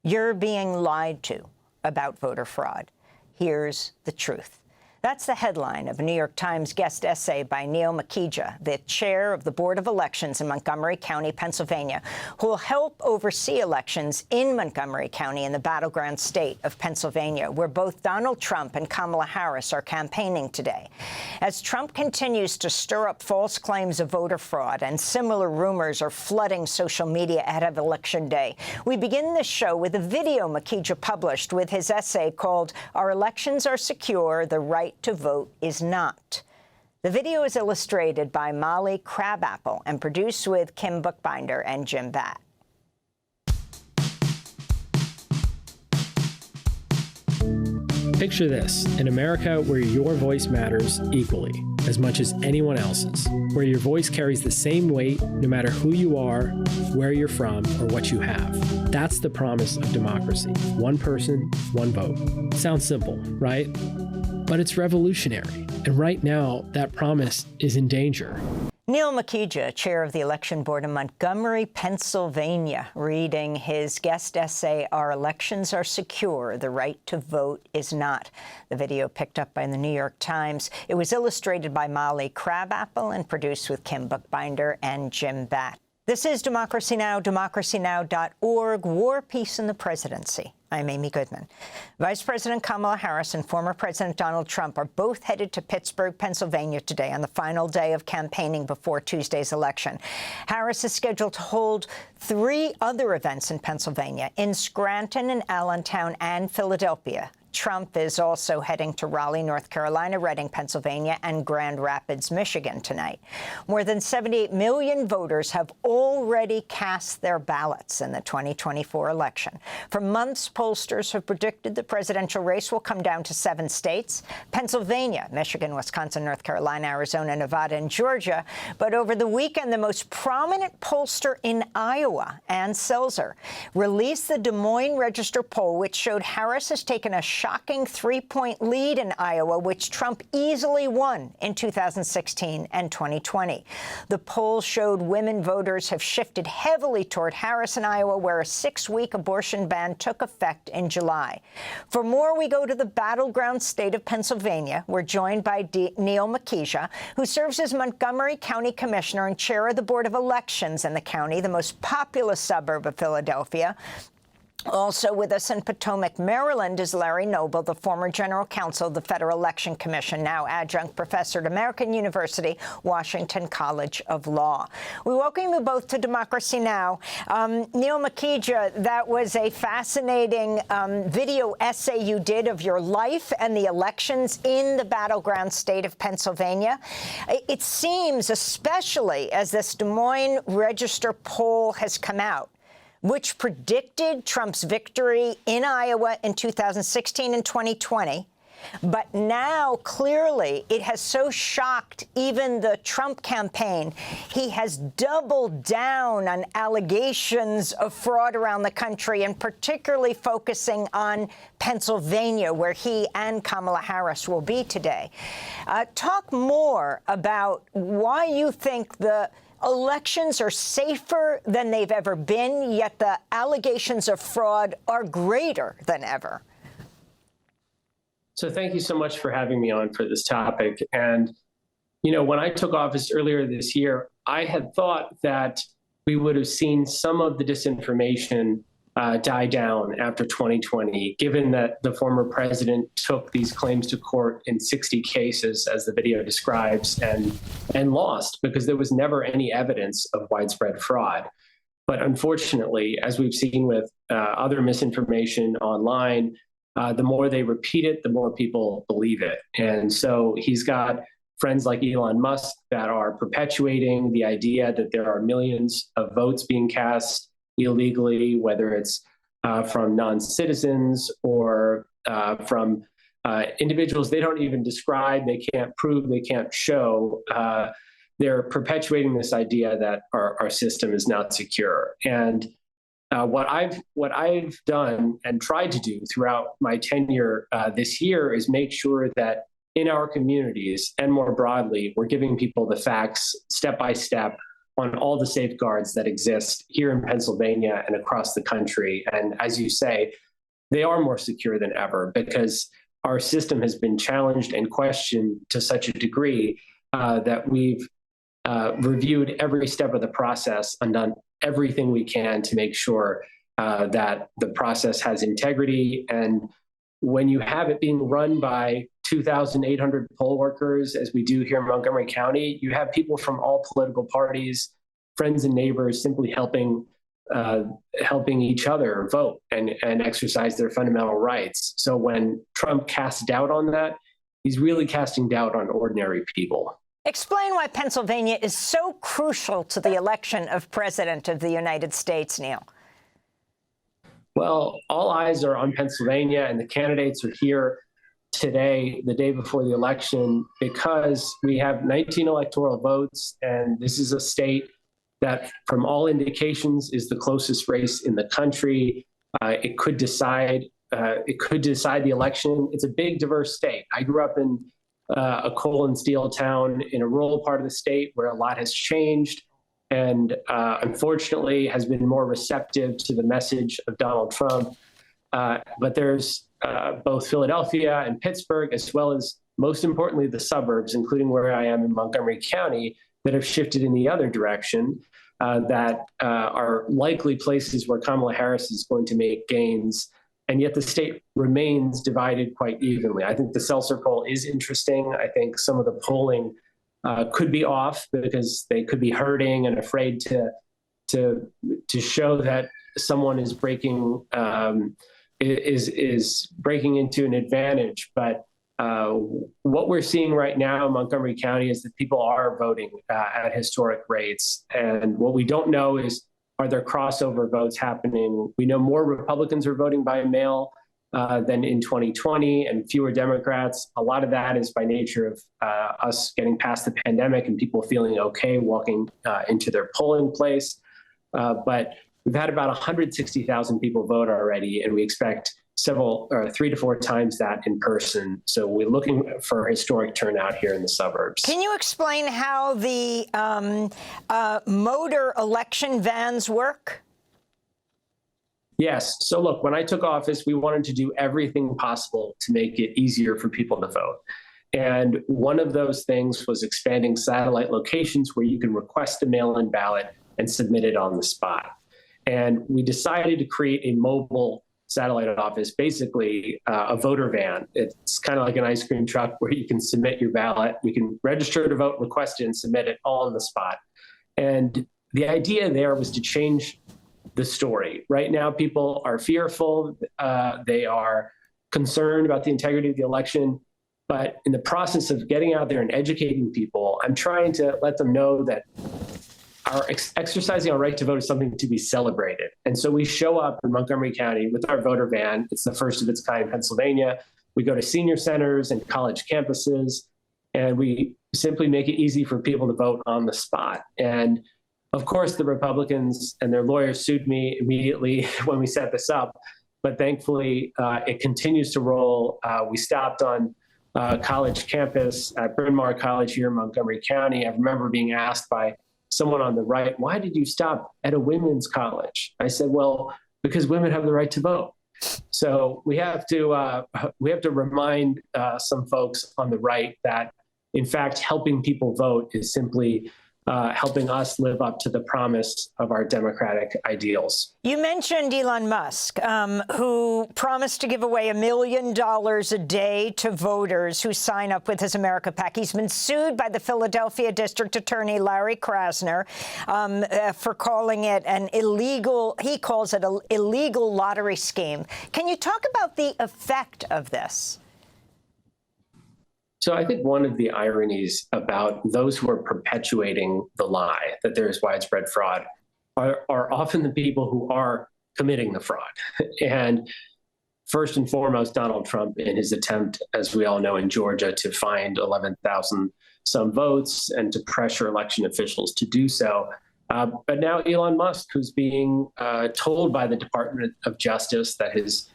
You're being lied to about voter fraud. Here's the truth. That's the headline of a New York Times guest essay by Neil Makhija, the chair of the Board of Elections in Montgomery County, Pennsylvania, who will help oversee elections in Montgomery County in the battleground state of Pennsylvania, where both Donald Trump and Kamala Harris are campaigning today. As Trump continues to stir up false claims of voter fraud and similar rumors are flooding social media ahead of Election Day, we begin this show with a video Makhija published with his essay called "Our Elections Are Secure, the Right to Vote is Not." The video is illustrated by Molly Crabapple and produced with Kim Bookbinder and Jim Batt. Picture this, an America where your voice matters equally, as much as anyone else's, where your voice carries the same weight no matter who you are, where you're from, or what you have. That's the promise of democracy. One person, one vote. Sounds simple, right? But it's revolutionary, and right now, that promise is in danger. Neil Makhija, chair of the Election Board in Montgomery, Pennsylvania, reading his guest essay, "Our Elections Are Secure, the Right to Vote is Not." The video picked up by the New York Times. It was illustrated by Molly Crabapple and produced with Kim Bookbinder and Jim Batt. This is Democracy Now!, democracynow.org, War, Peace, and the Presidency. I'm Amy Goodman. Vice President Kamala Harris and former President Donald Trump are both headed to Pittsburgh, Pennsylvania today on the final day of campaigning before Tuesday's election. Harris is scheduled to hold 3 other events in Pennsylvania, in Scranton and Allentown and Philadelphia. Trump is also heading to Raleigh, North Carolina, Reading, Pennsylvania, and Grand Rapids, Michigan tonight. More than 78 million voters have already cast their ballots in the 2024 election. For months, pollsters have predicted the presidential race will come down to 7 states: Pennsylvania, Michigan, Wisconsin, North Carolina, Arizona, Nevada, and Georgia. But over the weekend, the most prominent pollster in Iowa, Ann Selzer, released the Des Moines Register poll, which showed Harris has taken a shocking 3-point lead in Iowa, which Trump easily won in 2016 and 2020. The poll showed women voters have shifted heavily toward Harris in Iowa, where a 6-week abortion ban took effect in July. For more, we go to the battleground state of Pennsylvania. We're joined by Neil Makhija, who serves as Montgomery County Commissioner and chair of the Board of Elections in the county, the most populous suburb of Philadelphia. Also with us in Potomac, Maryland, is Larry Noble, the former general counsel of the Federal Election Commission, now adjunct professor at American University, Washington College of Law. We welcome you both to Democracy Now! Neil Makhija, that was a fascinating video essay you did of your life and the elections in the battleground state of Pennsylvania. It seems, especially as this Des Moines Register poll has come out, which predicted Trump's victory in Iowa in 2016 and 2020. But now, clearly, it has so shocked even the Trump campaign, he has doubled down on allegations of fraud around the country, and particularly focusing on Pennsylvania, where he and Kamala Harris will be today. Talk more about why you think the elections are safer than they've ever been, yet the allegations of fraud are greater than ever. So thank you so much for having me on for this topic. And, you know, when I took office earlier this year, I had thought that we would have seen some of the disinformation die down after 2020, given that the former president took these claims to court in 60 cases, as the video describes, and lost because there was never any evidence of widespread fraud. But unfortunately, as we've seen with other misinformation online, the more they repeat it, the more people believe it. And so he's got friends like Elon Musk that are perpetuating the idea that there are millions of votes being cast illegally, whether it's from non-citizens or from individuals they don't even describe, they can't prove, they can't show. They're perpetuating this idea that our system is not secure. And what I've done and tried to do throughout my tenure this year is make sure that in our communities and more broadly, we're giving people the facts step by step on all the safeguards that exist here in Pennsylvania and across the country. And as you say, they are more secure than ever because our system has been challenged and questioned to such a degree that we've reviewed every step of the process and done everything we can to make sure that the process has integrity. And when you have it being run by 2,800 poll workers, as we do here in Montgomery County, you have people from all political parties, friends and neighbors, simply helping each other vote and exercise their fundamental rights. So when Trump casts doubt on that, he's really casting doubt on ordinary people. Explain why Pennsylvania is so crucial to the election of President of the United States, Neil. Well, all eyes are on Pennsylvania, and the candidates are here today, the day before the election, because we have 19 electoral votes, and this is a state that, from all indications, is the closest race in the country. It could decide the election. It's a big, diverse state. I grew up in a coal and steel town in a rural part of the state where a lot has changed, and unfortunately has been more receptive to the message of Donald Trump. But there's both Philadelphia and Pittsburgh, as well as, most importantly, the suburbs, including where I am in Montgomery County, that have shifted in the other direction, that are likely places where Kamala Harris is going to make gains. And yet the state remains divided quite evenly. I think the Seltzer poll is interesting. I think some of the polling could be off because they could be hurting and afraid to show that someone is breaking breaking into an advantage. But what we're seeing right now in Montgomery County is that people are voting at historic rates. And what we don't know is, are there crossover votes happening? We know more Republicans are voting by mail than in 2020 and fewer Democrats. A lot of that is by nature of us getting past the pandemic and people feeling okay walking into their polling place. But we've had about 160,000 people vote already, and we expect 3 to 4 times that in person. So we're looking for historic turnout here in the suburbs. Can you explain how the motor election vans work? Yes. So look, when I took office, we wanted to do everything possible to make it easier for people to vote. And one of those things was expanding satellite locations where you can request a mail-in ballot and submit it on the spot. And we decided to create a mobile satellite office, basically a voter van. It's kind of like an ice cream truck where you can submit your ballot, you can register to vote, request it, and submit it all on the spot. And the idea there was to change the story. Right now, people are fearful. They are concerned about the integrity of the election. But in the process of getting out there and educating people, I'm trying to let them know that exercising our right to vote is something to be celebrated. And so we show up in Montgomery County with our voter van. It's the first of its kind in Pennsylvania. We go to senior centers and college campuses, and we simply make it easy for people to vote on the spot. And of course, the Republicans and their lawyers sued me immediately when we set this up. But thankfully, it continues to roll. We stopped on college campus at Bryn Mawr College here in Montgomery County. I remember being asked by someone on the right, why did you stop at a women's college? I said, well, because women have the right to vote. So we have to remind some folks on the right that, in fact, helping people vote is simply helping us live up to the promise of our democratic ideals. You mentioned Elon Musk, who promised to give away $1 million a day to voters who sign up with his America PAC. He's been sued by the Philadelphia District Attorney Larry Krasner for calling it an illegal, he calls it an illegal lottery scheme. Can you talk about the effect of this? So I think one of the ironies about those who are perpetuating the lie that there is widespread fraud are often the people who are committing the fraud. And first and foremost, Donald Trump in his attempt, as we all know, in Georgia to find 11,000 some votes and to pressure election officials to do so. But now Elon Musk, who's being told by the Department of Justice that his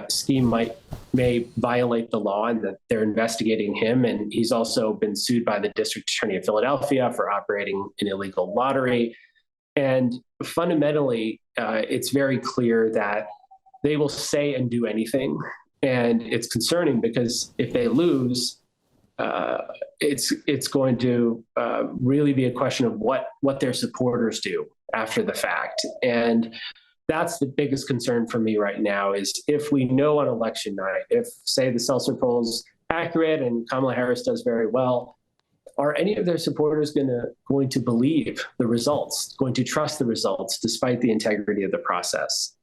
scheme might may violate the law and that they're investigating him. And he's also been sued by the district attorney of Philadelphia for operating an illegal lottery. And fundamentally, it's very clear that they will say and do anything. And it's concerning because if they lose, it's going to really be a question of what their supporters do after the fact. And that's the biggest concern for me right now is if we know on election night, if, say, the Seltzer poll's accurate and Kamala Harris does very well, are any of their supporters going to believe the results, going to trust the results despite the integrity of the process?